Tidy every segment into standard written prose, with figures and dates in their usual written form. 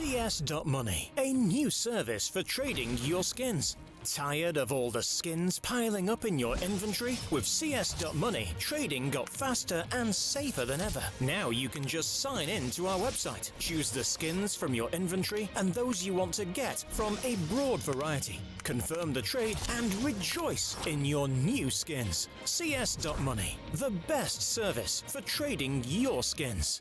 CS.Money, a new service for trading your skins. Tired of all the skins piling up in your inventory? With CS.Money, trading got faster and safer than ever. Now you can just sign in to our website, choose the skins from your inventory and those you want to get from a broad variety. Confirm the trade and rejoice in your new skins. CS.Money, the best service for trading your skins.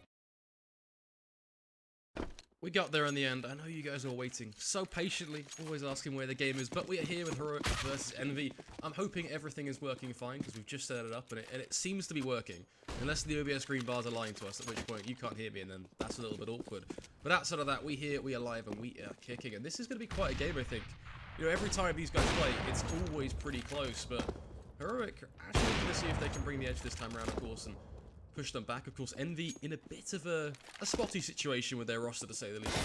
We got there in the end. I know you guys are waiting so patiently, always asking where the game is, but we are here with Heroic versus Envy. I'm hoping everything is working fine, because we've just set it up, and it seems to be working. Unless the OBS green bars are lying to us, at which point you can't hear me, and then that's a little bit awkward. But outside of that, we are live, and we are kicking, and this is going to be quite a game, I think. You know, every time these guys play, it's always pretty close, but Heroic are actually looking to see if they can bring the edge this time around, of course, and push them back. Of course, Envy in a bit of a spotty situation with their roster, to say the least.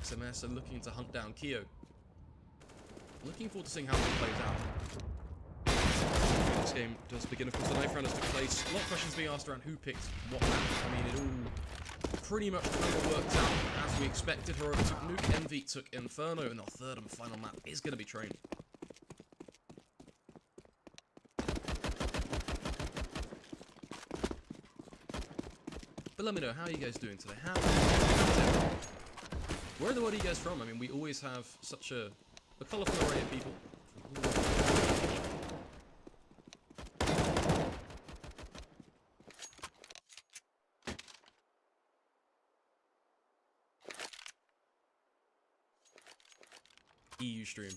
XMS are looking to hunt down Keo. Looking forward to seeing how it plays out. This game does begin, of course, the knife round has took place. A lot of questions being asked around who picked what map. I mean, it all pretty much kind of worked out as we expected. Heroic took Nuke, Envy took Inferno, and our third and final map is going to be Train. But let me know, how are you guys doing today? How's it? Where in the world are you guys from? I mean, we always have such a colourful array of people. EU stream.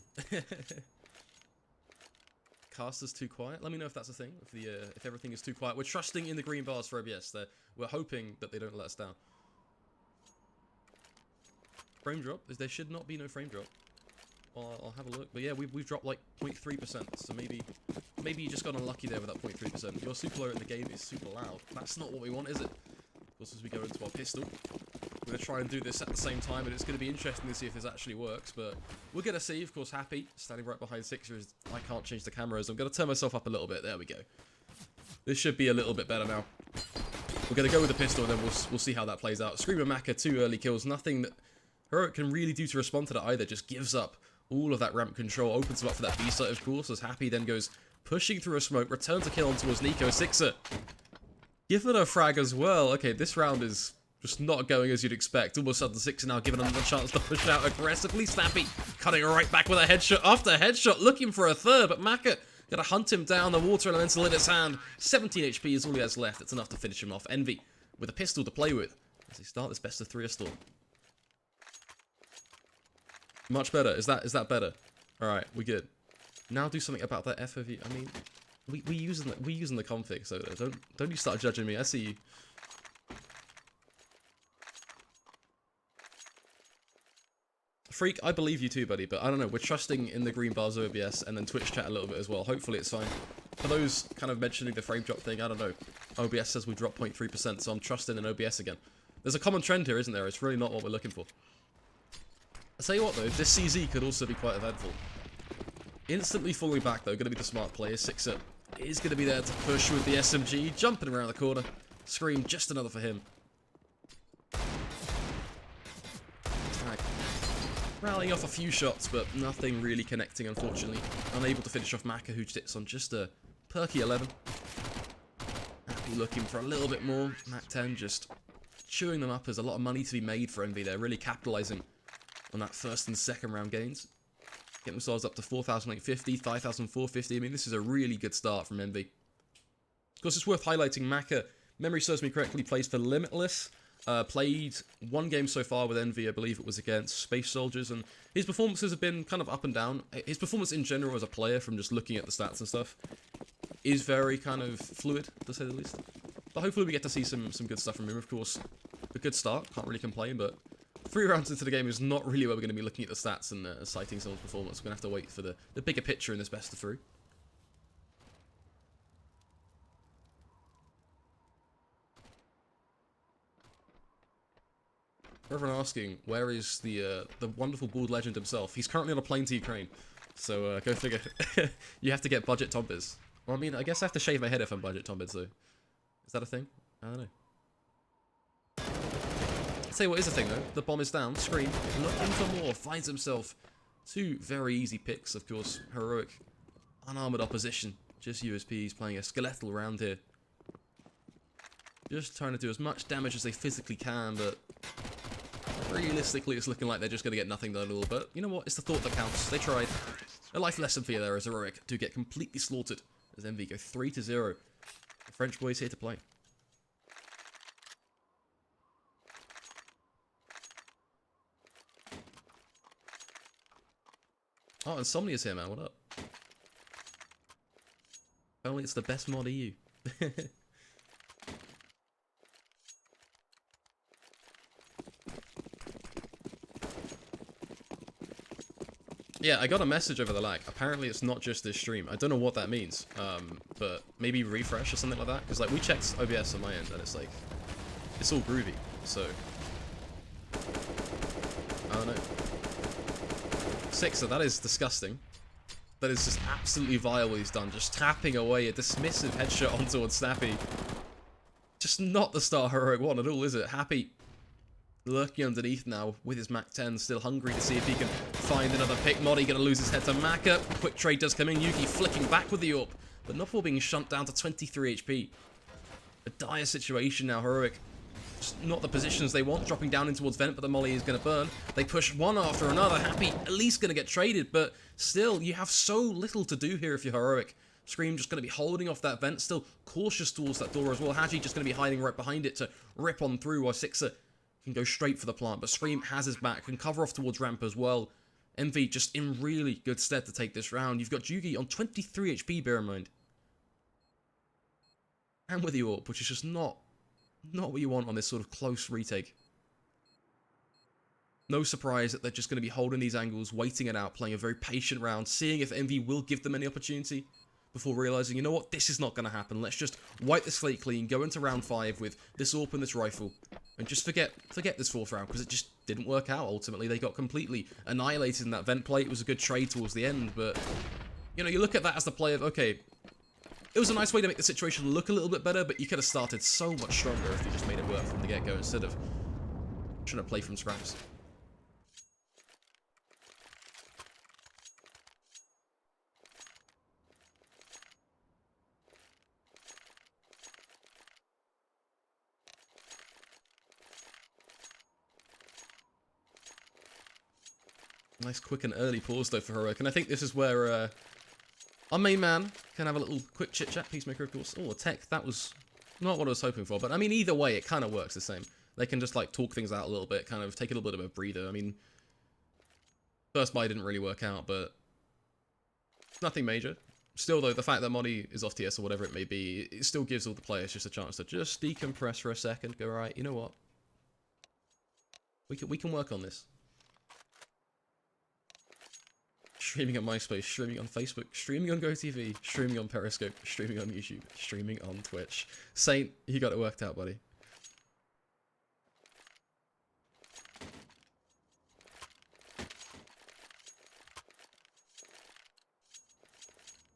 Caster's too quiet. Let me know if that's a thing. If everything is too quiet. We're trusting in the green bars for OBS. We're hoping that they don't let us down. Frame drop? There should not be no frame drop. Well, I'll have a look. But yeah, we've dropped like 0.3%. So maybe you just got unlucky there with that 0.3%. Your super low in the game is super loud. That's not what we want, is it? Of course, as we go into our pistol, we're going to try and do this at the same time, and it's going to be interesting to see if this actually works, but we're going to see. Of course, Happy, standing right behind Sixers. I can't change the cameras. I'm going to turn myself up a little bit. There we go. This should be a little bit better now. We're going to go with the pistol, and then we'll see how that plays out. Screamer Maka, 2 early kills. Nothing that Heroic can really do to respond to that either. Just gives up all of that ramp control. Opens him up for that B site, of course, as Happy then goes pushing through a smoke. Returns a kill on towards Nico. Sixer. Give it a frag as well. Okay, this round is just not going as you'd expect. All of a sudden, Sixer now given another chance to push out aggressively. Snappy cutting right back with a headshot after headshot, looking for a third, but Maka gonna hunt him down. The water elemental in his hand. 17 HP is all he has left. It's enough to finish him off. Envy with a pistol to play with as they start this best of 3 Storm. Much better. Is that better? All right, we good. Now do something about that FOV. I mean, we using the config, so don't you start judging me. I see you. Freak, I believe you too, buddy, but I don't know. We're trusting in the green bars OBS and then Twitch chat a little bit as well. Hopefully it's fine. For those kind of mentioning the frame drop thing, I don't know. OBS says we dropped 0.3%, so I'm trusting in OBS again. There's a common trend here, isn't there? It's really not what we're looking for. I'll tell you what, though. This CZ could also be quite eventful. Instantly falling back, though. Going to be the smart player. Sixer is going to be there to push with the SMG. Jumping around the corner. Scream, just another for him. Rallying off a few shots, but nothing really connecting, unfortunately. Unable to finish off Maka, who sits on just a perky 11. Happy looking for a little bit more. Mac 10 just chewing them up. There's a lot of money to be made for Envy. They're really capitalizing on that first and second round gains. Getting themselves up to 4,850, 5,450. I mean, this is a really good start from Envy. Of course, it's worth highlighting Maka, memory serves me correctly, plays for Limitless. Played 1 game so far with Envy, I believe it was against Space Soldiers, and his performances have been kind of up and down. His performance in general as a player, from just looking at the stats and stuff, is very kind of fluid, to say the least. But hopefully we get to see some good stuff from him. Of course, a good start, can't really complain, but 3 rounds into the game is not really where we're going to be looking at the stats and citing someone's performance. We're going to have to wait for the bigger picture in this best of 3. For everyone asking, where is the wonderful bald legend himself? He's currently on a plane to Ukraine, so go figure. You have to get budget Tombids. Well, I mean, I guess I have to shave my head if I'm budget Tombids, though. Is that a thing? I don't know. tell you what is the thing though. The bomb is down. Scream, looking for more. Finds himself 2 very easy picks. Of course, heroic, unarmored opposition. Just USPs playing a skeletal round here. Just trying to do as much damage as they physically can, but realistically it's looking like they're just going to get nothing done at all. But you know what? It's the thought that counts. They tried. A life lesson for you there as heroic to get completely slaughtered as EnVy go 3-0. The French boys here to play. Oh, Insomnia's here, man. What up? Only it's the best mod EU. Yeah, I got a message over the lag. Apparently it's not just this stream. I don't know what that means. But maybe refresh or something like that. Because like we checked OBS on my end and it's like, it's all groovy. So, I don't know. Sixer, that is disgusting. That is just absolutely vile what he's done. Just tapping away a dismissive headshot on towards Snappy. Just not the star heroic one at all, is it? Happy lurking underneath now with his Mac 10, still hungry to see if he can find another pick. Moddy gonna lose his head to Maka. Quick trade does come in. Yuki flicking back with the AWP, but not before being shunt down to 23 HP. A dire situation now, heroic. Just not the positions they want, dropping down in towards Vent, but the molly is gonna burn. They push one after another. Happy at least gonna get traded, but still, you have so little to do here if you're heroic. Scream just going to be holding off that vent, still cautious towards that door as well. Haji just going to be hiding right behind it to rip on through, while Sixer can go straight for the plant. But Scream has his back, can cover off towards ramp as well. EnVy just in really good stead to take this round. You've got Jugi on 23 HP, bear in mind. And with the AWP, which is just not what you want on this sort of close retake. No surprise that they're just going to be holding these angles, waiting it out, playing a very patient round, seeing if EnVy will give them any opportunity, before realizing, you know what, this is not going to happen. Let's just wipe the slate clean, go into round 5 with this AWP and this rifle, and just forget this 4th round, because it just didn't work out, ultimately. They got completely annihilated in that vent play. It was a good trade towards the end, but, you know, you look at that as the play of, okay, it was a nice way to make the situation look a little bit better, but you could have started so much stronger if you just made it work from the get-go, instead of trying to play from scraps. Nice quick and early pause though for Heroic, and I think this is where our main man can have a little quick chit chat. Peacemaker, of course. Oh, a tech, that was not what I was hoping for, but I mean either way it kind of works the same. They can just like talk things out a little bit, kind of take a little bit of a breather. I mean, first buy didn't really work out, but nothing major. Still though, the fact that Monty is off TS or whatever it may be, it still gives all the players just a chance to just decompress for a second, go, right, you know what, we can work on this. Streaming on MySpace, streaming on Facebook, streaming on GoTV, streaming on Periscope, streaming on YouTube, streaming on Twitch. Saint, you got it worked out, buddy.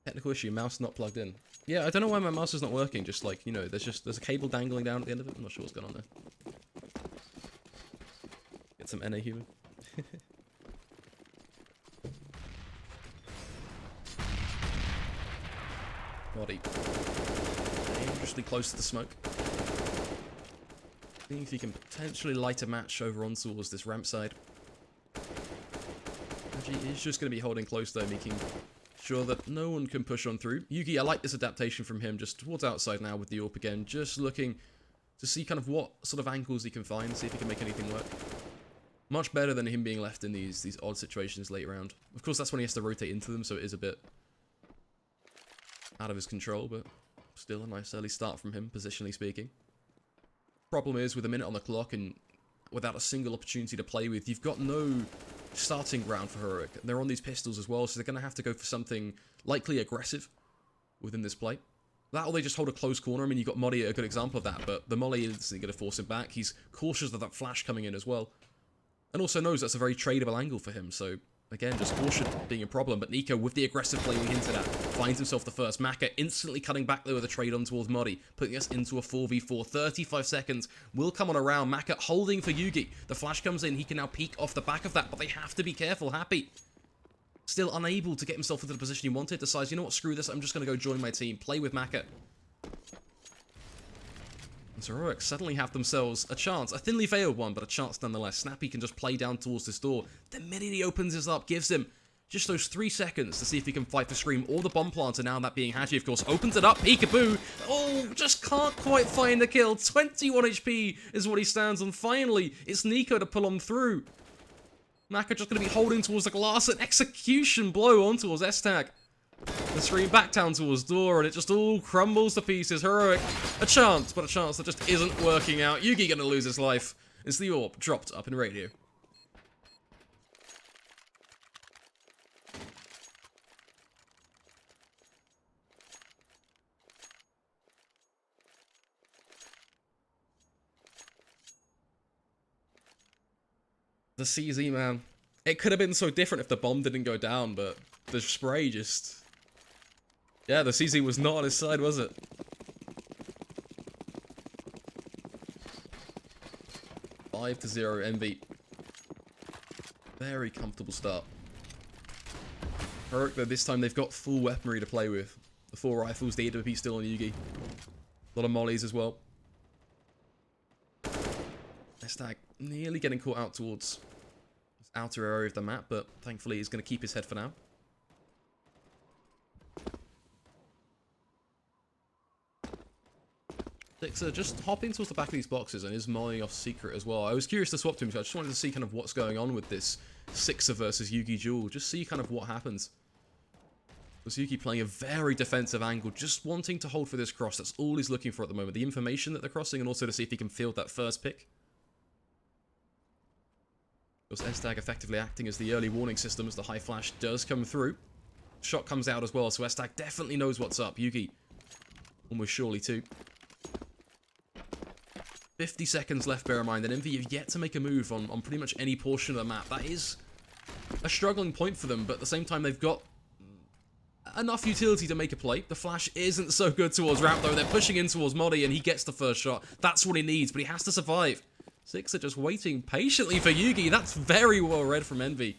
Technical issue, mouse not plugged in. Yeah, I don't know why my mouse is not working, just like, you know, there's a cable dangling down at the end of it. I'm not sure what's going on there. Get some NA human. Body. Dangerously close to the smoke. Seeing if he can potentially light a match over on towards this ramp side. Actually, he's just going to be holding close though, making sure that no one can push on through. Yugi, I like this adaptation from him, just towards outside now with the AWP again, just looking to see kind of what sort of angles he can find, see if he can make anything work. Much better than him being left in these odd situations late round. Of course, that's when he has to rotate into them, so it is a bit out of his control, but still a nice early start from him, positionally speaking. Problem is, with a minute on the clock and without a single opportunity to play with, you've got no starting ground for Heroic. They're on these pistols as well, so they're going to have to go for something likely aggressive within this play. That or they just hold a close corner. I mean, you've got Molly, a good example of that, but the Molly isn't going to force him back. He's cautious of that flash coming in as well. And also knows that's a very tradable angle for him, so Again, just caution being a problem, but Nico, with the aggressive play we hinted at, finds himself the first. Maka instantly cutting back there with a trade on towards Muddy, putting us into a 4v4. 35 seconds will come on around. Maka holding for Yugi. The flash comes in, he can now peek off the back of that, but they have to be careful. Happy, still unable to get himself into the position he wanted, decides, you know what, screw this, I'm just going to go join my team, play with Maka. And Heroic suddenly have themselves a chance, a thinly veiled one, but a chance nonetheless. Snappy can just play down towards this door. The minute he opens this up, gives him just those 3 seconds to see if he can fight for Scream or the bomb planter, now that being Haji, of course, opens it up, peekaboo. Oh, just can't quite find the kill. 21 HP is what he stands on. Finally, it's Nico to pull him through. Maka just going to be holding towards the glass, an execution blow on towards S-Tag. The Scream back down towards door, and it just all crumbles to pieces. Heroic, a chance, but a chance that just isn't working out. Yugi gonna lose his life. It's the orb dropped up in radio. The CZ, man. It could have been so different if the bomb didn't go down, but the spray just... Yeah, the CZ was not on his side, was it? Five to 0, Envy. Very comfortable start. Heroic, though, this time they've got full weaponry to play with. The 4 rifles, the AWP still on Yugi. A lot of mollies as well. S-Tag nearly getting caught out towards this outer area of the map, but thankfully he's going to keep his head for now. Sixer just hopping towards the back of these boxes and is mollying off Secret as well. I was curious to swap to him, so I just wanted to see kind of what's going on with this Sixer versus Yugi duel. Just see kind of what happens. Was Yugi playing a very defensive angle, just wanting to hold for this cross. That's all he's looking for at the moment. The information that they're crossing, and also to see if he can field that first pick. Was S-Tag effectively acting as the early warning system as the high flash does come through. Shot comes out as well, so S-Tag definitely knows what's up. Yugi almost surely too. 50 seconds left, bear in mind, and EnVy have yet to make a move on pretty much any portion of the map. That is a struggling point for them, but at the same time, they've got enough utility to make a play. The flash isn't so good towards Ramp, though. They're pushing in towards Modi, and he gets the first shot. That's what he needs, but he has to survive. Six are just waiting patiently for Yugi. That's very well read from EnVy.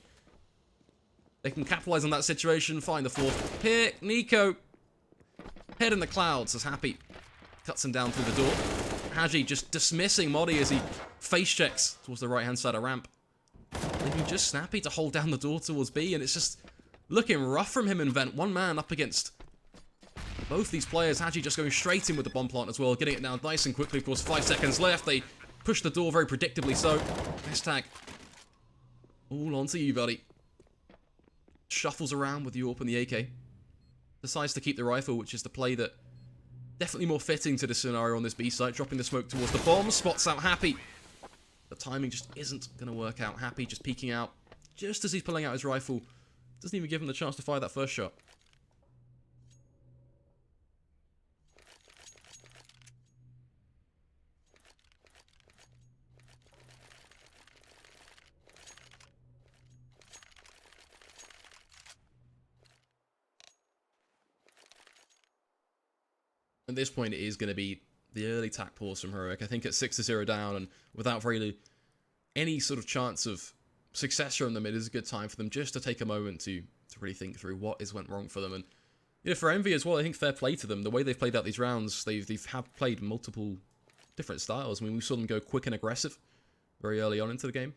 They can capitalize on that situation, find the fourth pick. Nico, head in the clouds, as Happy cuts him down through the door. Haji just dismissing Modi as he face checks towards the right-hand side of Ramp. Leaving just Snappy to hold down the door towards B, and it's just looking rough from him and Vent. One man up against both these players. Haji just going straight in with the bomb plant as well, getting it down nice and quickly. Of course, 5 seconds left. They push the door very predictably so. S-Tag all onto you, buddy. Shuffles around with the AWP and the AK. Decides to keep the rifle, which is the play that definitely more fitting to the scenario on this B site. Dropping the smoke towards the bomb. Spots out Happy. The timing just isn't going to work out. Happy just peeking out just as he's pulling out his rifle. Doesn't even give him the chance to fire that first shot. At this point, it is going to be the early tack pause from Heroic. I think at 6-0 down and without really any sort of chance of success from them, it is a good time for them just to take a moment to really think through what has went wrong for them. And you know, for EnVy as well, I think fair play to them. The way they've played out these rounds, they've played multiple different styles. I mean, we saw them go quick and aggressive very early on into the game.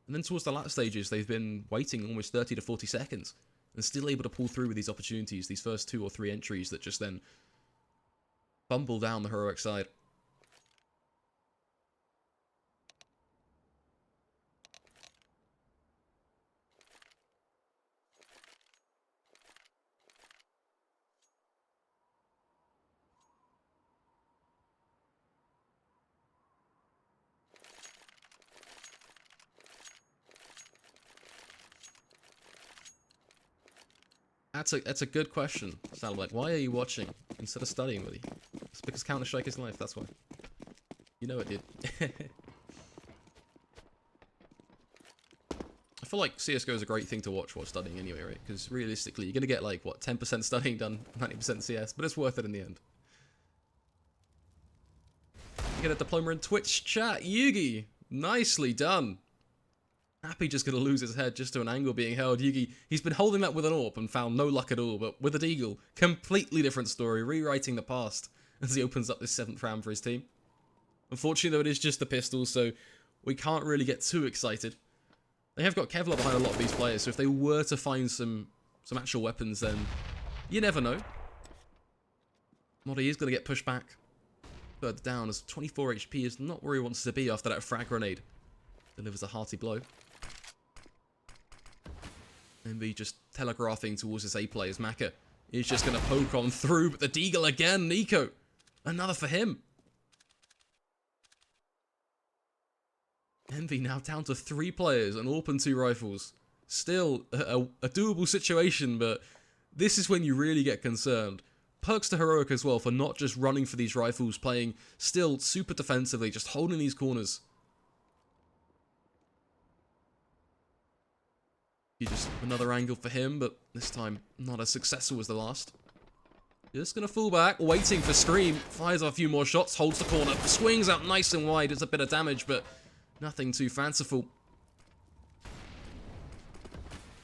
And then towards the latter stages, they've been waiting almost 30 to 40 seconds and still able to pull through with these opportunities, these first 2 or 3 entries that just then bumble down the Heroic side. That's a good question, Saddleback. Why are you watching instead of studying with you? It's because Counter-Strike is life, that's why. You know it, dude. I feel like CSGO is a great thing to watch while studying anyway, right? Because realistically, you're going to get like, what, 10% studying done, 90% CS, but it's worth it in the end. You get a diploma in Twitch chat. Yugi, nicely done. Happy just going to lose his head just to an angle being held. Yugi, he's been holding that with an AWP and found no luck at all, but with a Deagle, completely different story, rewriting the past as he opens up this 7th round for his team. Unfortunately, though, it is just the pistol, so we can't really get too excited. They have got Kevlar behind a lot of these players, so if they were to find some actual weapons, then you never know. Modi is going to get pushed back. Further down, as 24 HP is not where he wants to be after that frag grenade. Delivers a hearty blow. EnVy just telegraphing towards his A players. Maka is just going to poke on through, but the Deagle again. Nico, another for him. EnVy now down to 3 players, an AWP and 2 rifles. Still a doable situation, but this is when you really get concerned. Perks to Heroic as well for not just running for these rifles, playing still super defensively, just holding these corners. Just another angle for him, but this time not as successful as the last. Just gonna fall back, waiting for Scream. Fires off a few more shots, holds the corner, swings out nice and wide. It's a bit of damage, but nothing too fanciful.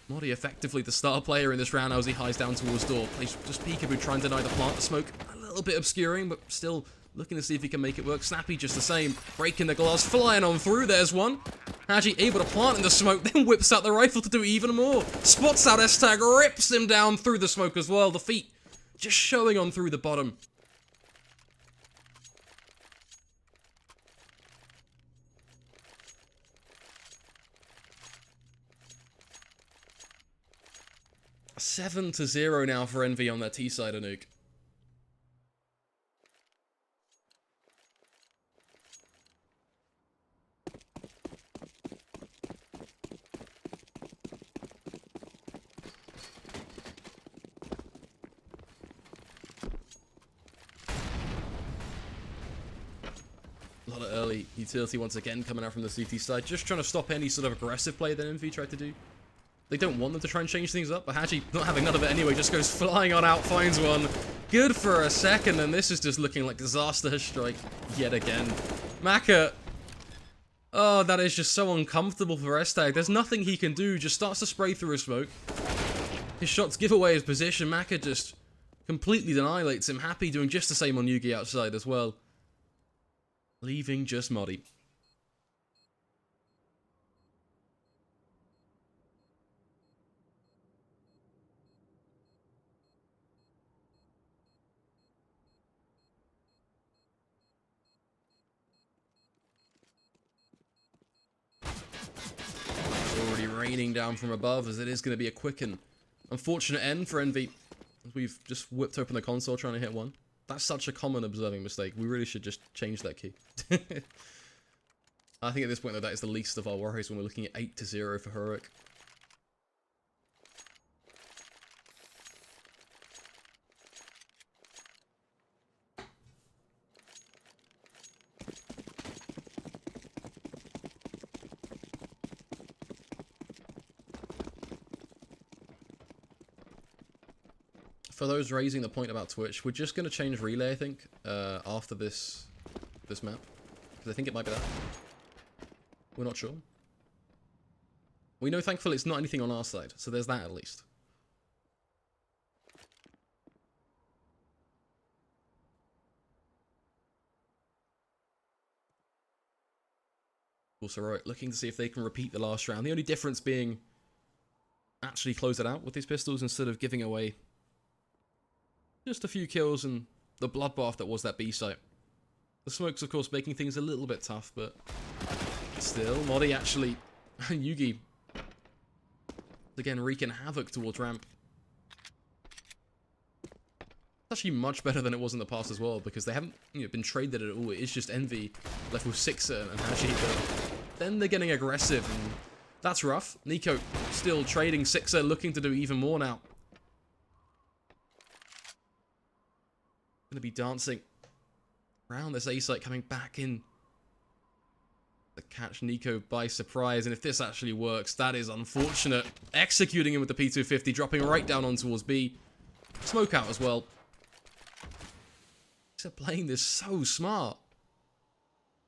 Modi effectively the star player in this round as he hides down towards door. Plays just peekaboo trying to deny the plant. The smoke a little bit obscuring, but still looking to see if he can make it work. Snappy just the same. Breaking the glass, flying on through. There's one. Haji able to plant in the smoke, then whips out the rifle to do even more. Spots out S-Tag, rips him down through the smoke as well. The feet just showing on through the bottom. Seven to 0 now for EnVy on their T side of nuke. A lot of early utility once again coming out from the CT side, just trying to stop any sort of aggressive play that EnVy tried to do. They don't want them to try and change things up, but Haji, not having none of it anyway, just goes flying on out, finds one. Good for a second, and this is just looking like disaster strike yet again. Maka, oh, that is just so uncomfortable for S-Tag. There's nothing he can do, just starts to spray through his smoke. His shots give away his position. Maka just completely annihilates him. Happy doing just the same on Yugi outside as well. Leaving just Modi. Already raining down from above as it is going to be a quick and unfortunate end for EnVy. We've just whipped open the console trying to hit one. That's such a common observing mistake. We really should just change that key. I think at this point though that is the least of our worries when we're looking at 8 to 0 for Heroic. For those raising the point about Twitch, we're just going to change relay, I think, after this map. Because I think it might be that. We're not sure. We know, thankfully, it's not anything on our side, so there's that at least. Also, right, looking to see if they can repeat the last round. The only difference being actually close it out with these pistols instead of giving away just a few kills and the bloodbath that was that B site. The smoke's, of course, making things a little bit tough, but still, Modi actually, Yugi, again, wreaking havoc towards ramp. It's actually much better than it was in the past as well, because they haven't been traded at all. It is just EnVy left with Sixer and Haji, but then they're getting aggressive, and that's rough. Nico still trading Sixer, looking to do even more now. Going to be dancing around this A site, coming back in. to catch Nico by surprise, and if this actually works, that is unfortunate. Executing him with the P250, dropping right down on towards B. Smoke out as well. They're playing this so smart.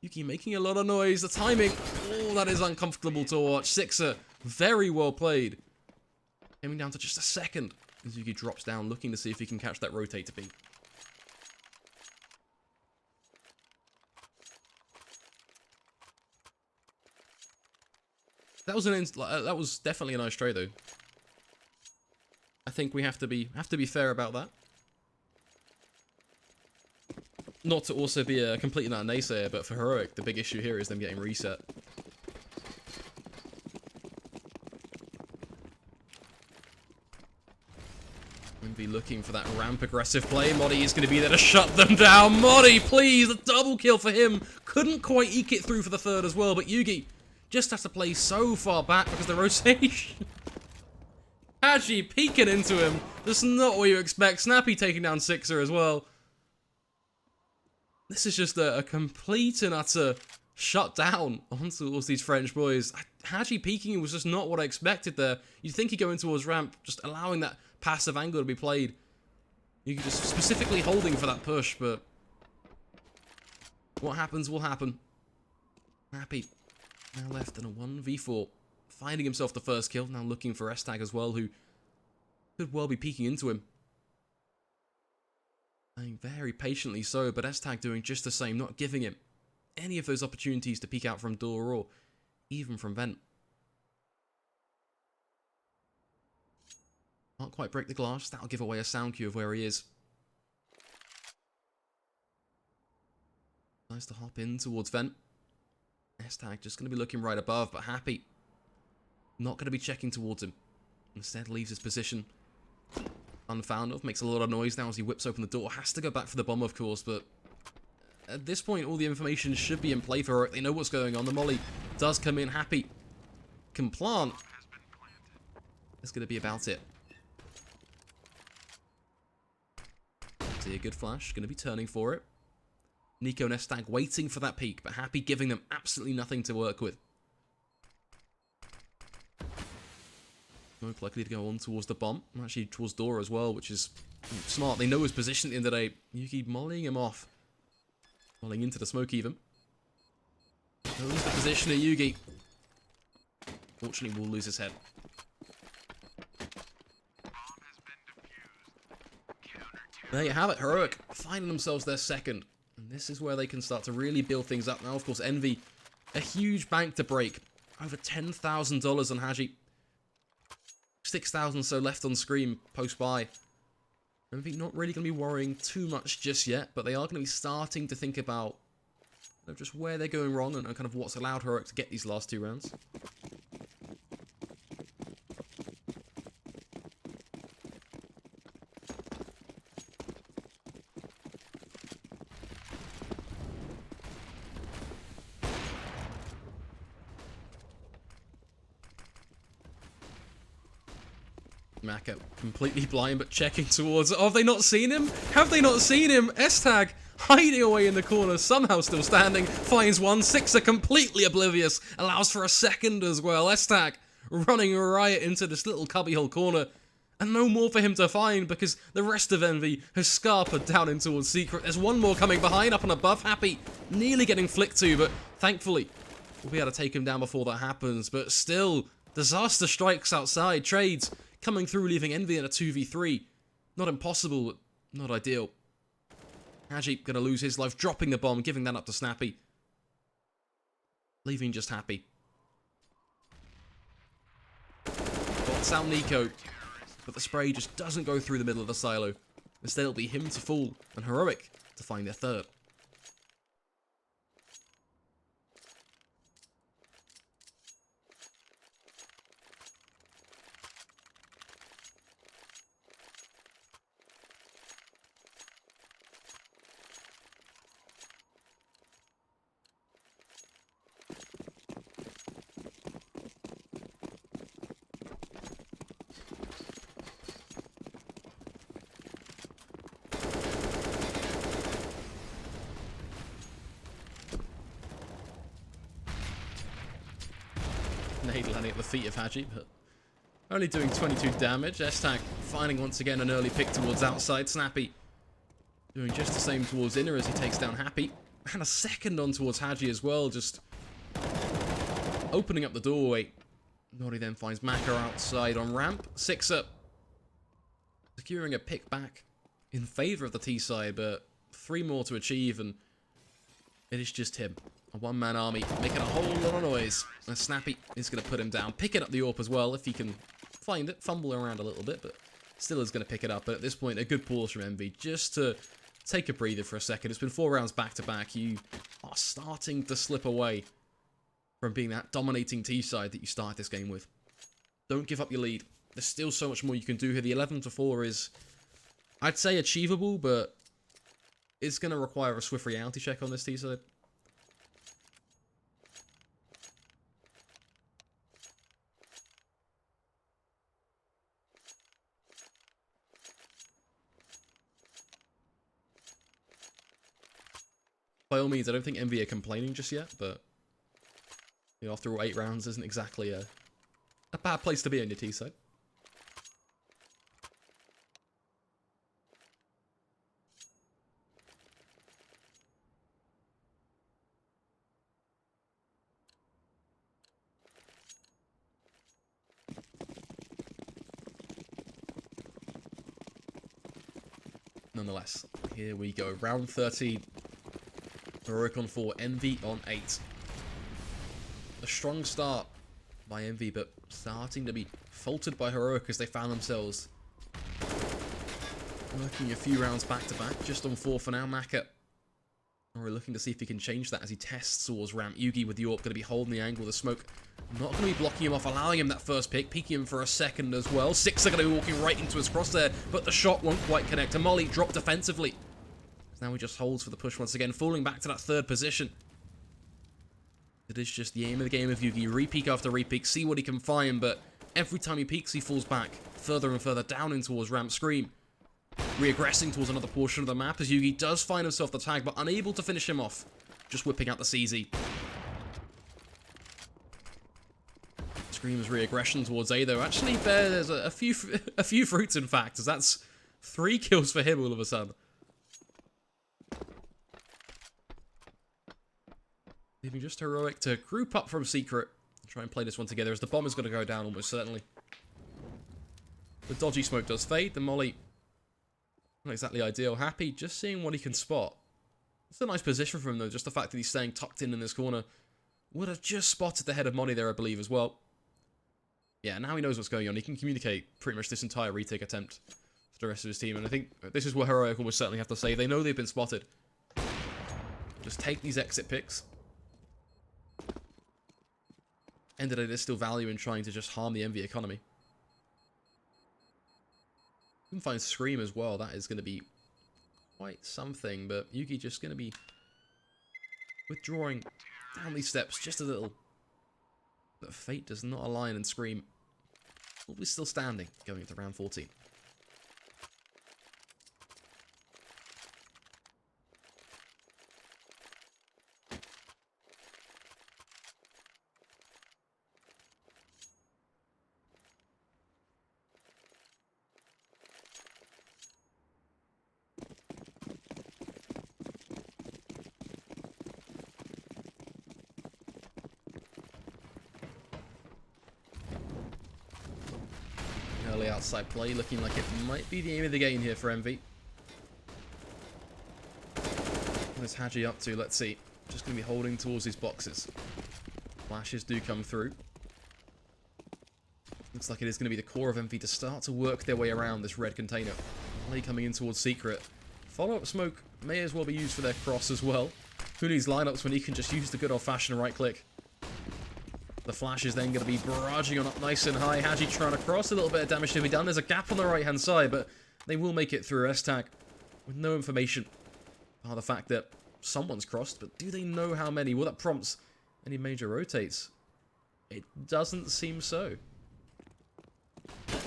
Yuki making a lot of noise. The timing, oh, that is uncomfortable to watch. Sixer, very well played. Coming down to just a second as Yuki drops down, looking to see if he can catch that rotate to B. That was definitely a nice trade though. I think we have to be fair about that. Not to also be a complete and utter naysayer, but for Heroic, the big issue here is them getting reset. EnVy looking for that ramp aggressive play. Modi is going to be there to shut them down. Modi, please, a double kill for him. Couldn't quite eke it through for the third as well, but Yugi just has to play so far back because the rotation. Haji peeking into him. That's not what you expect. Snappy taking down Sixer as well. This is just a complete and utter shutdown onto all these French boys. Haji peeking was just not what I expected there. You'd think he'd go in towards ramp, just allowing that passive angle to be played. You could just specifically holding for that push, but what happens will happen. Happy now left in a 1v4. Finding himself the first kill, now looking for S-Tag as well, who could well be peeking into him. Playing very patiently so, but S-Tag doing just the same, not giving him any of those opportunities to peek out from door or even from vent. Can't quite break the glass, that'll give away a sound cue of where he is. Nice to hop in towards vent. S-Tag just going to be looking right above, but Happy not going to be checking towards him. Instead leaves his position unfound of, makes a lot of noise now as he whips open the door. Has to go back for the bomb, of course, but at this point, all the information should be in play for it. They know what's going on. The molly does come in. Happy can plant. That's going to be about it. See a good flash. Going to be turning for it. Nico and S-Tag waiting for that peek, but Happy giving them absolutely nothing to work with. Most likely to go on towards the bomb, actually towards door as well, which is smart. They know his position at the end of the day. Yuki mollying him off. Mollying into the smoke even. Knows the position of Yugi. Fortunately, will lose his head. There you have it, Heroic finding themselves their second. And this is where they can start to really build things up. Now, of course, EnVy, a huge bank to break. Over $10,000 on Haji. 6,000 so left on screen post-buy. EnVy not really going to be worrying too much just yet, but they are going to be starting to think about just where they're going wrong and kind of what's allowed Heroic to get these last two rounds. Maka completely blind but checking towards. Oh, have they not seen him? Have they not seen him? S-Tag hiding away in the corner, somehow still standing. Finds one. Sixer completely oblivious. Allows for a second as well. S-Tag running riot into this little cubbyhole corner. And no more for him to find because the rest of EnVy has scarpered down in towards Secret. There's one more coming behind, up and above. Happy nearly getting flicked to, but thankfully we'll be able to take him down before that happens. But still, disaster strikes outside. Trades coming through, leaving EnVy in a 2v3. Not impossible, but not ideal. Haji gonna lose his life, dropping the bomb, giving that up to Snappy. Leaving just Happy. Bots out Nico, but the spray just doesn't go through the middle of the silo. Instead, it'll be him to fall, and Heroic to find their third. Nade landing at the feet of Haji, but only doing 22 damage. S-Tag finding once again an early pick towards outside. Snappy doing just the same towards inner as he takes down Happy. And a second on towards Haji as well, just opening up the doorway. Noddy then finds Maka outside on ramp. Sixer securing a pick back in favour of the T side, but 3 more to achieve, and it is just him. A one-man army making a whole lot of noise. And Snappy is going to put him down, picking up the AWP as well if he can find it. Fumble around a little bit, but still is going to pick it up. But at this point, a good pause from EnVy just to take a breather for a second. It's been 4 rounds back-to-back. You are starting to slip away from being that dominating T side that you start this game with. Don't give up your lead. There's still so much more you can do here. The 11-4 is, I'd say, achievable, but it's going to require a swift reality check on this T side. By all means, I don't think EnVy are complaining just yet, but you know, after all 8 rounds isn't exactly a bad place to be on your T side. Nonetheless, here we go. Round 13. Heroic on 4, EnVy on 8. A strong start by EnVy, but starting to be faltered by Heroic as they found themselves working a few rounds back to back. Just on 4 for now. Maka, we're looking to see if he can change that as he tests towards ramp. Yugi with the AWP going to be holding the angle. The smoke not going to be blocking him off, allowing him that first pick, peeking him for a second as well. Six are going to be walking right into his crosshair, but the shot won't quite connect. And Molly dropped defensively. Now he just holds for the push once again, falling back to that 3rd position. It is just the aim of the game of Yugi. Re-peek after re-peek, see what he can find, but every time he peeks, he falls back further and further down in towards ramp. Scream re-aggressing towards another portion of the map as Yugi does find himself the tag, but unable to finish him off. Just whipping out the CZ. Scream's re-aggression towards A, though, actually bears a few fruits, in fact, as that's 3 kills for him all of a sudden. Leaving just Heroic to group up from Secret and try and play this one together, as the bomb is going to go down almost certainly. The dodgy smoke does fade. The molly, not exactly ideal. Happy just seeing what he can spot. It's a nice position for him, though. Just the fact that he's staying tucked in this corner. Would have just spotted the head of Money there, I believe, as well. Yeah, now he knows what's going on. He can communicate pretty much this entire retake attempt to the rest of his team. And I think this is what Heroic will certainly have to say. They know they've been spotted. Just take these exit picks. End of the day, there's still value in trying to just harm the EnVy economy. You can find Scream as well. That is going to be quite something. But Yugi just going to be withdrawing down these steps just a little. But fate does not align, and Scream will be still standing going into round 14. Early outside play, looking like it might be the aim of the game here for EnVy. What's Haji up to? Let's see. Just going to be holding towards these boxes. Flashes do come through. Looks like it is going to be the core of EnVy to start to work their way around this red container. Play coming in towards Secret. Follow-up smoke may as well be used for their cross as well. Who needs lineups when he can just use the good old-fashioned right click? The flash is then going to be barraging on up nice and high. Haji trying to cross, a little bit of damage to be done. There's a gap on the right-hand side, but they will make it through S-Tag with no information. The fact that someone's crossed, but do they know how many? Well, that prompts any major rotates. It doesn't seem so. At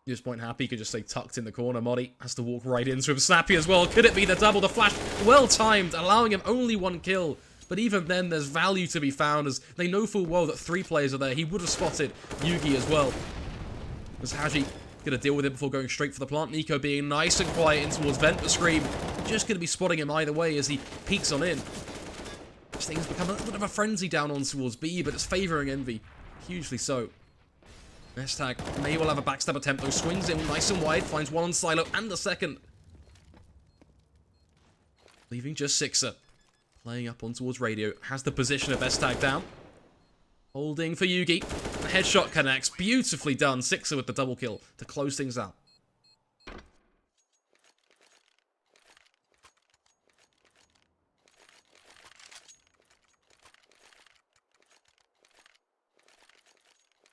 this point, Happy could just stay tucked in the corner. Modi has to walk right into him. Snappy as well. Could it be the double? The flash well timed, allowing him only 1 kill. But even then, there's value to be found, as they know full well that 3 players are there. He would have spotted Yugi as well. As Haji going to deal with it before going straight for the plant. Nico being nice and quiet in towards vent, but Scream just going to be spotting him either way as he peeks on in. This thing's become a little bit of a frenzy down on towards B, but it's favouring Envy. Hugely so. S-Tag may well have a backstab attempt, though. Swings in nice and wide, finds one on Silo and the second. Leaving just Sixer. Playing up on towards Radio. Has the position of S-Tag down. Holding for Yugi. The headshot connects. Beautifully done. Sixer with the double kill to close things out.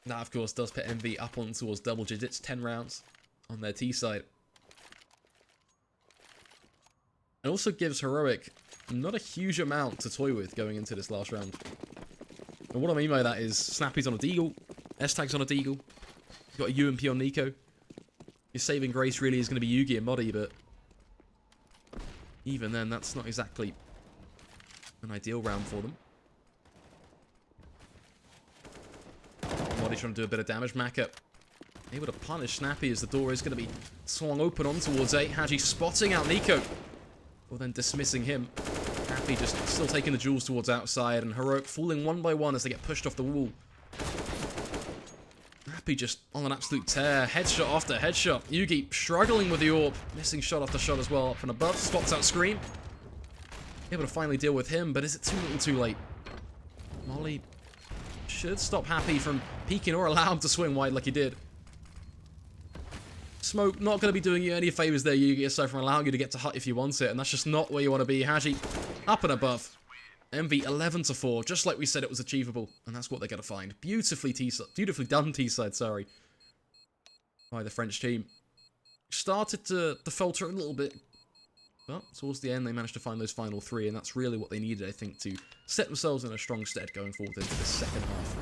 That, of course, does put Envy up on towards double digits. 10 rounds on their T side. It also gives Heroic not a huge amount to toy with going into this last round. And what I mean by that is Snappy's on a Deagle, S-Tag's on a Deagle, you've got a UMP on Nico. Your saving grace really is going to be Yugi and Muddy, but even then, that's not exactly an ideal round for them. Muddy trying to do a bit of damage. Maka able to punish Snappy as the door is going to be swung open on towards 8. Haji spotting out Nico, or then dismissing him. Happy just still taking the jewels towards outside, and Heroic falling one by one as they get pushed off the wall. Happy just on an absolute tear. Headshot after headshot. Yugi struggling with the orb. Missing shot after shot as well up from above. Spots out Scream. Able to finally deal with him, but is it too little too late? Molly should stop Happy from peeking or allow him to swing wide like he did. Smoke not going to be doing you any favours there, Yugi, aside from allowing you to get to hut if you want it, and that's just not where you want to be. Haji up and above. Envy 11-4, just like we said it was achievable, and that's what they're going to find. Beautifully done T-side, sorry, by the French team. Started to falter a little bit, but towards the end they managed to find those final 3, and that's really what they needed, I think, to set themselves in a strong stead going forward into the second half.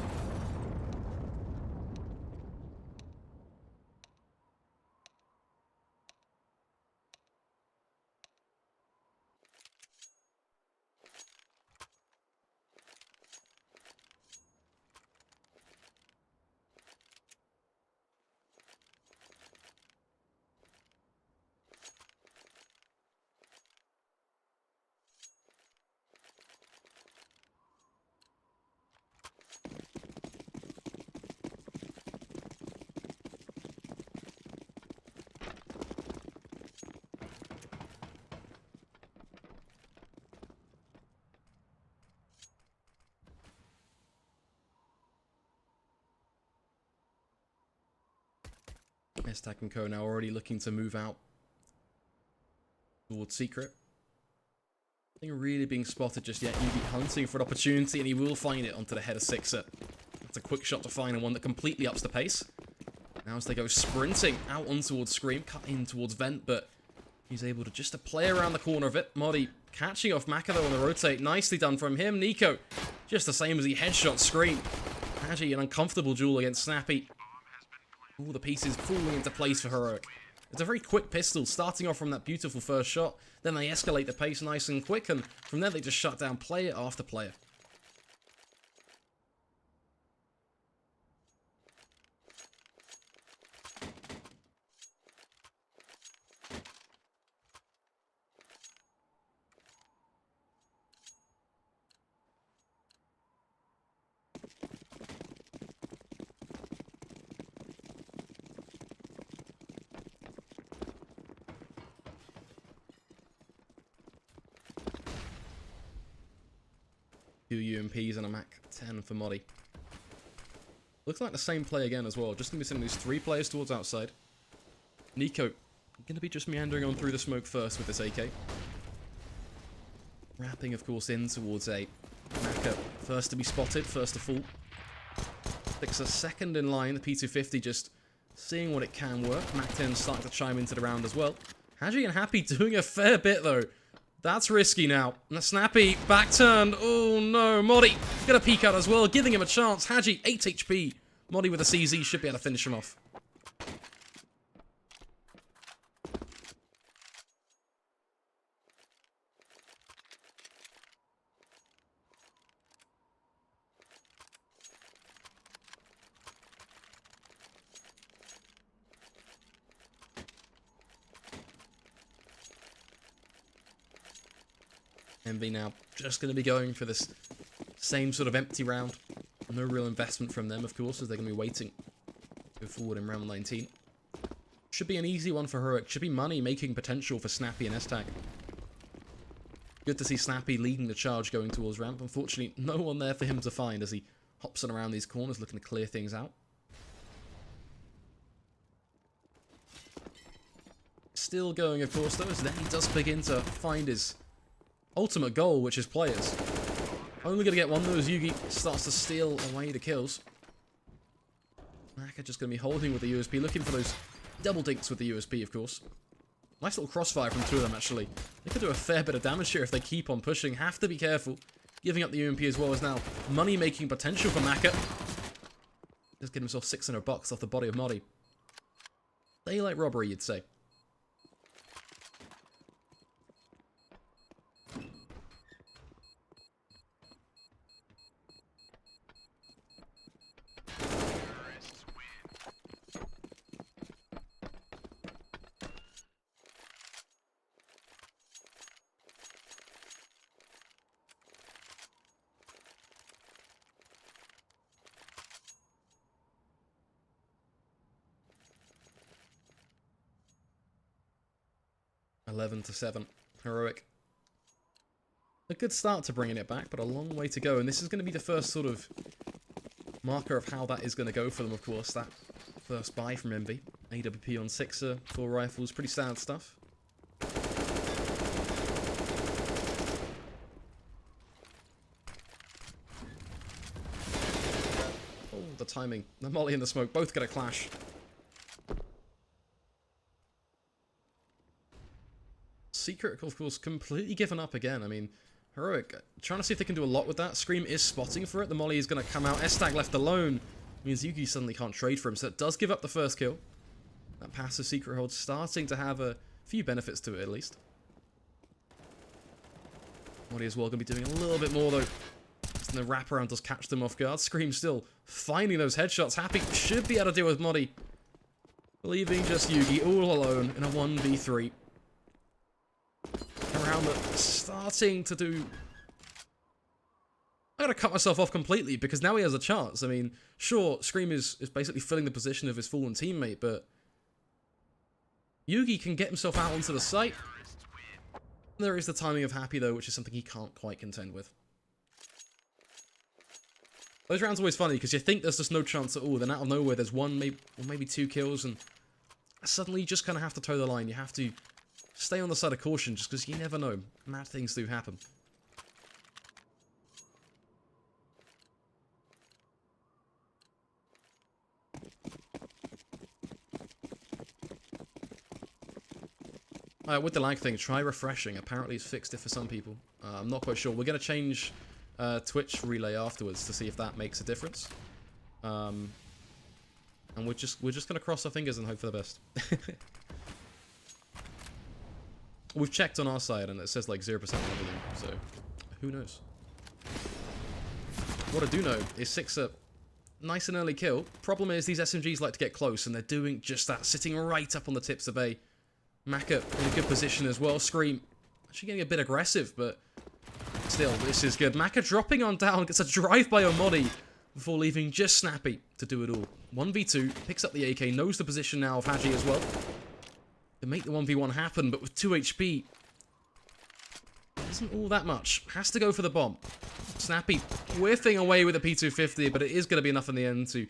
S-Tag and Co now already looking to move out towards Secret. Nothing really being spotted just yet. Yugi hunting for an opportunity, and he will find it onto the head of Sixer. That's a quick shot to find, and one that completely ups the pace. Now as they go sprinting out on towards Scream, cut in towards Vent, but he's able to just play around the corner of it. Modi catching off Maka though on the rotate. Nicely done from him. Nico, just the same as he headshot Scream. Haji, an uncomfortable duel against Snappy. All the pieces falling into place for Heroic. It's a very quick pistol, starting off from that beautiful first shot. Then they escalate the pace nice and quick, and from there they just shut down player after player. Two UMPs and a Mac 10 for Modi. Looks like the same play again as well. Just going to be sending these 3 players towards outside. Nico going to be just meandering on through the smoke first with this AK. Wrapping, of course, in towards a Maka. First to be spotted, first to fall. Sixer second in line. The P250 just seeing what it can work. Mac 10 starting to chime into the round as well. Haji and Happy doing a fair bit though. That's risky now. And the Snappy back turned. Oh no, Modi gonna peek out as well, giving him a chance. Haji 8 HP. Modi with a CZ should be able to finish him off. Envy now just going to be going for this same sort of empty round. No real investment from them, of course, as they're going to be waiting to go forward in round 19. Should be an easy one for Heroic. Should be money-making potential for Snappy and S-Tag. Good to see Snappy leading the charge going towards ramp. Unfortunately, no one there for him to find as he hops on around these corners looking to clear things out. Still going, of course, though, as then he does begin to find his ultimate goal, which is players. Only going to get one, though, as Yugi starts to steal away the kills. Naka just going to be holding with the USP, looking for those double dinks with the USP, of course. Nice little crossfire from two of them, actually. They could do a fair bit of damage here if they keep on pushing. Have to be careful. Giving up the UMP as well as now money-making potential for Maka. Just get himself $600 off the body of Modi. Daylight robbery, you'd say. (11-7), Heroic. A good start to bringing it back, but a long way to go. And this is going to be the first sort of marker of how that is going to go for them, of course. That first buy from Envy. AWP on 6er, 4 rifles, pretty standard stuff. Oh, the timing. The molly and the smoke both going to clash. Secret, of course, completely given up again. I mean, Heroic, trying to see if they can do a lot with that. Scream is spotting for it. The molly is going to come out. S-Tag left alone. Means Yugi suddenly can't trade for him, so it does give up the first kill. That passive secret hold starting to have a few benefits to it, at least. Molly as well going to be doing a little bit more, though. And the wraparound does catch them off guard. Scream still finding those headshots. Happy should be able to deal with Modi. Leaving just Yugi all alone in a 1v3. Around that, starting to do... I'm going to cut myself off completely because now he has a chance. I mean, sure, Scream is basically filling the position of his fallen teammate, but Yugi can get himself out onto the site. There is the timing of Happy, though, which is something he can't quite contend with. Those rounds are always funny because you think there's just no chance at all. Then out of nowhere, there's one, maybe two kills, and suddenly you just kind of have to toe the line. You have to stay on the side of caution just because you never know. Mad things do happen. With the lag thing, try refreshing. Apparently it's fixed it for some people. I'm not quite sure. We're going to change Twitch relay afterwards to see if that makes a difference. And we're just going to cross our fingers and hope for the best. We've checked on our side and it says like 0% leveling, so who knows. What I do know is 6er, nice and early kill. Problem is these SMGs like to get close and they're doing just that, sitting right up on the tips of A. Maka in a good position as well. Scream actually getting a bit aggressive, but still, this is good. Maka dropping on down, gets a drive-by on Modi before leaving just Snappy to do it all. 1v2, picks up the AK, knows the position now of Haji as well. To make the 1v1 happen, but with 2 HP, isn't all that much. Has to go for the bomb. Snappy whiffing away with a P250, but it is going to be enough in the end to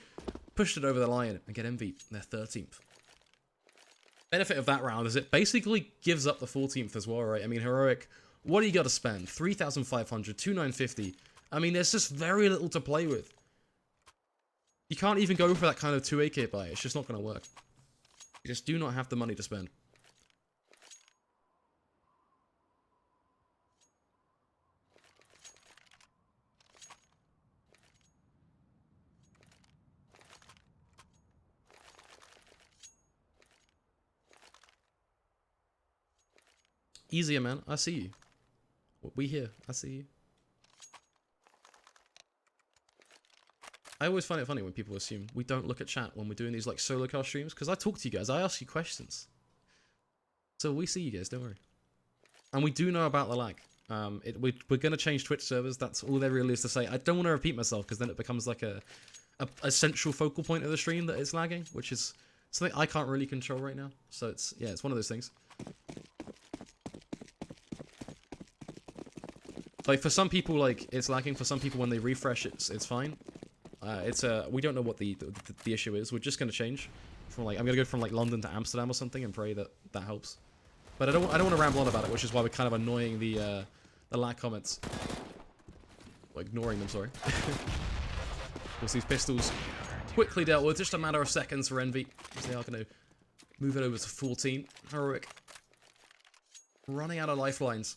push it over the line and get Envy their 13th. Benefit of that round is it basically gives up the 14th as well, right? I mean, Heroic, what do you got to spend? 3,500, 2,950. I mean, there's just very little to play with. You can't even go for that kind of 2 AK buy. It's just not going to work. You just do not have the money to spend. Easier, man. I see you. We here. I see you. I always find it funny when people assume we don't look at chat when we're doing these like solo cast streams, because I talk to you guys, I ask you questions. So we see you guys, don't worry. And we do know about the lag. We're going to change Twitch servers. That's all there really is to say. I don't want to repeat myself because then it becomes like a central focal point of the stream that it's lagging, which is something I can't really control right now. So it's one of those things. Like for some people, like it's lagging. For some people, when they refresh, it's fine. We don't know what the issue is. We're just gonna change from like I'm gonna go from like London to Amsterdam or something and pray that helps. But I don't want to ramble on about it, which is why we're kind of annoying the lag comments. Or ignoring them, sorry. Of course, these pistols quickly dealt with, just a matter of seconds for Envy, because they are going to move it over to 14. Heroic. Running out of lifelines.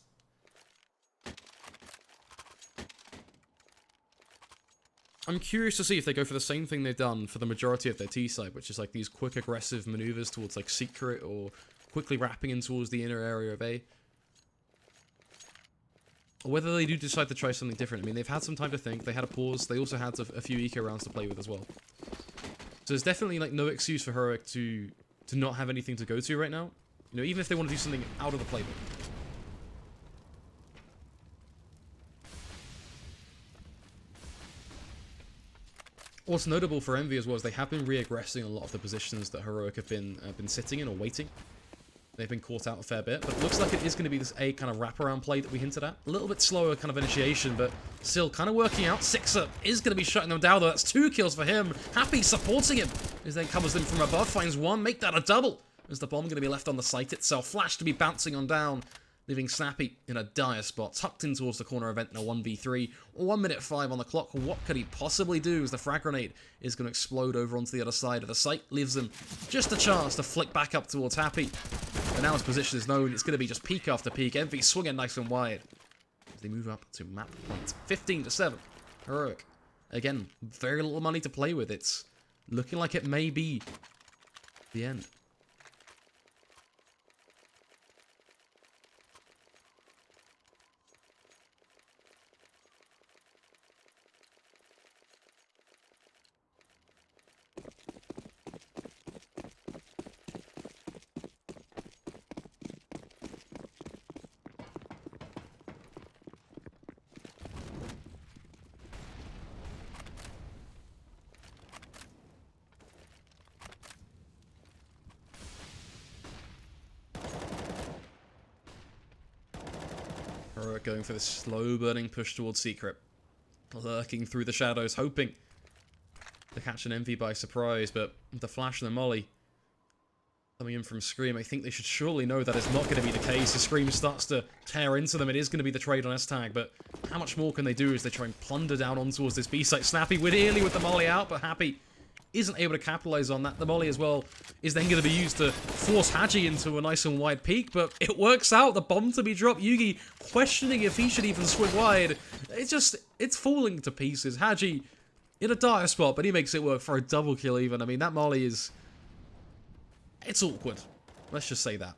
I'm curious to see if they go for the same thing they've done for the majority of their T side, which is like these quick aggressive maneuvers towards like secret or quickly wrapping in towards the inner area of A. Or whether they do decide to try something different. I mean, they've had some time to think. They had a pause. They also had a few eco rounds to play with as well. So there's definitely like no excuse for Heroic to not have anything to go to right now. You know, even if they want to do something out of the playbook. What's notable for Envy as well is they have been re-aggressing a lot of the positions that Heroic have been sitting in or waiting. They've been caught out a fair bit, but it looks like it is going to be this A kind of wraparound play that we hinted at. A little bit slower kind of initiation, but still kind of working out. Sixer is going to be shutting them down, though. That's 2 kills for him. Happy supporting him. As then covers them from above, finds 1. Make that a double. Is the bomb going to be left on the site itself? Flash to be bouncing on down, leaving Snappy in a dire spot, tucked in towards the corner event in a 1v3. 1 minute 5 on the clock. What could he possibly do as the frag grenade is going to explode over onto the other side of the site? Leaves him just a chance to flick back up towards Happy. But now his position is known. It's going to be just peak after peak. Envy swinging nice and wide as they move up to map point. 15-7. Heroic. Again, very little money to play with. It's looking like it may be the end. Heroic going for this slow burning push towards Secret. Lurking through the shadows, hoping to catch an Envy by surprise, but the flash and the molly coming in from Scream, I think they should surely know that is not going to be the case. As Scream starts to tear into them, it is going to be the trade on S-Tag, but how much more can they do as they try and plunder down on towards this B-site? Snappy with nearly with the molly out, but Happy isn't able to capitalize on that. The molly as well is then going to be used to force Haji into a nice and wide peak, but it works out. The bomb to be dropped. Yugi questioning if he should even swing wide. It's falling to pieces. Haji in a dire spot, but he makes it work for a double kill even. I mean, that molly is... it's awkward. Let's just say that.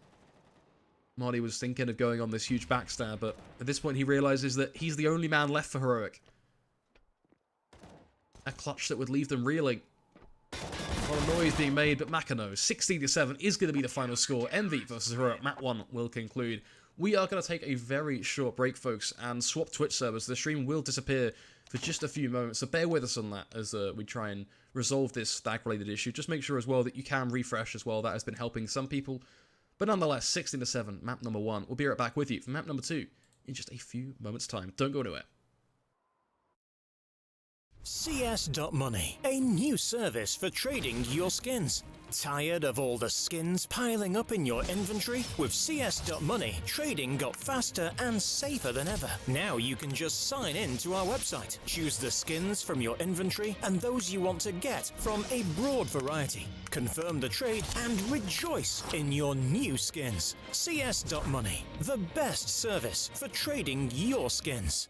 Molly was thinking of going on this huge backstab, but at this point he realizes that he's the only man left for Heroic. A clutch that would leave them reeling. A lot of noise being made, but Makano, 16-7 is going to be the final score. Envy versus Heroic, map 1 will conclude. We are going to take a very short break, folks, and swap Twitch servers. The stream will disappear for just a few moments, so bear with us on that as we try and resolve this stag-related issue. Just make sure as well that you can refresh as well. That has been helping some people. But nonetheless, 16-7, map number 1. We'll be right back with you for map number 2 in just a few moments' time. Don't go anywhere. CS.Money, a new service for trading your skins. Tired of all the skins piling up in your inventory? With CS.Money, trading got faster and safer than ever. Now you can just sign in to our website, choose the skins from your inventory and those you want to get from a broad variety. Confirm the trade and rejoice in your new skins. CS.Money, the best service for trading your skins.